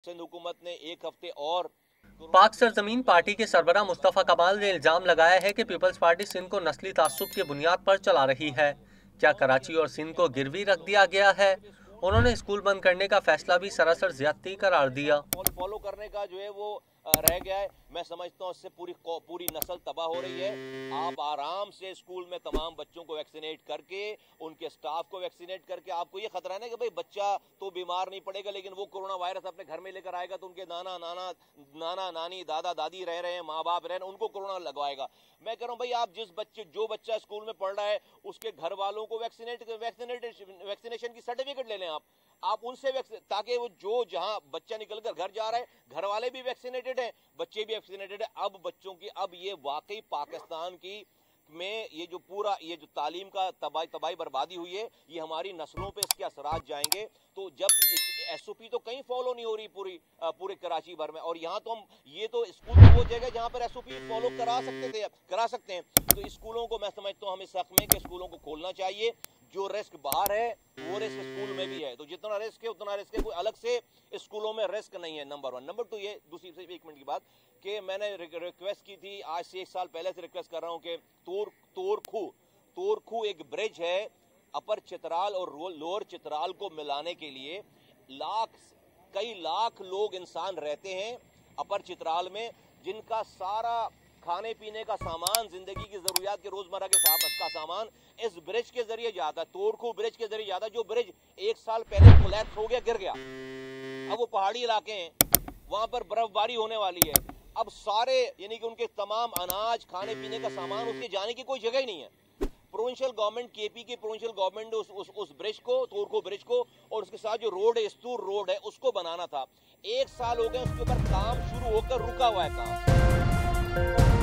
सिंध हुकूमत ने एक हफ्ते और पाक सरजमीन पार्टी के सरबराह मुस्तफा कमाल ने इल्जाम लगाया है कि पीपल्स पार्टी सिंध को नस्ली तासुब की बुनियाद पर चला रही है। क्या कराची और सिंध को गिरवी रख दिया गया है? उन्होंने स्कूल बंद करने का फैसला भी सरासर ज्यादती करार दिया। फॉलो करने का जो है वो रह गया है। मैं समझता हूँ इससे पूरी नस्ल तबाह हो रही है। आप आराम से स्कूल में तमाम बच्चों को वैक्सीनेट करके, उनके स्टाफ को वैक्सीनेट करके, आपको ये खतरा है कि भाई बच्चा तो बीमार नहीं पड़ेगा लेकिन वो कोरोना वायरस अपने घर में लेकर आएगा तो उनके नाना नानी दादा दादी रह रहे हैं, माँ बाप रह रहे हैं, उनको कोरोना लगवाएगा। मैं कह रहा हूँ भाई आप जो बच्चा स्कूल में पढ़ रहा है उसके घर वालों को वैक्सीनेशन की सर्टिफिकेट ले लें आप उनसे ताकि वो जहां बच्चा निकलकर घर जा रहा है घर वाले भी वैक्सीनेटेड हैं, बच्चे भी वैक्सीनेटेड हैं। अब बच्चों की अब ये वाकई पाकिस्तान की में ये जो तालीम का तबाही बर्बादी हुई है, ये हमारी नस्लों पे इसके असरात जाएंगे। तो जब एसओपी तो कहीं फॉलो नहीं हो रही पूरे कराची भर में, और यहाँ तो हम ये तो स्कूल तो वो जगह जहाँ पर एसओपी फॉलो करा सकते हैं। तो स्कूलों को मैं समझता हूँ हमें सख्त में कि स्कूलों को खोलना चाहिए। जो रिस्क बाहर है वो रिस्क स्कूल में भी है, तो जितना रिस्क है उतना रिस्क है, कोई अलग से स्कूलों में रिस्क नहीं है। नंबर 1। नंबर 2 ये दूसरी से 1 मिनट की बात कि मैंने रिक्वेस्ट की थी, आज से 1 साल पहले से रिक्वेस्ट कर रहा हूं कि तोरखू एक ब्रिज है अपर चित्राल और लोअर चित्राल को मिलाने के लिए। कई लाख लोग इंसान रहते हैं अपर चित्राल में, जिनका सारा खाने पीने का सामान, जिंदगी की जरूरियात के रोजमर्रा के का सामान इस ब्रिज के जरिए जाता है, तोरखू ब्रिज के जरिए जाता है। जो ब्रिज 1 साल पहले कोलैप्स हो गया, गिर गया। अब वो पहाड़ी इलाके हैं, वहां पर बर्फबारी होने वाली है। अब सारे यानी कि उनके तमाम अनाज, खाने पीने का सामान, उसके जाने की कोई जगह ही नहीं है। प्रोविंशियल गवर्नमेंट, केपी की प्रोविंशियल गवर्नमेंट ने उस ब्रिज को, तोरखू ब्रिज को, और उसके साथ जो रोड है, स्तूर रोड है, उसको बनाना था। 1 साल हो गए उसके ऊपर काम शुरू होकर रुका हुआ है काम।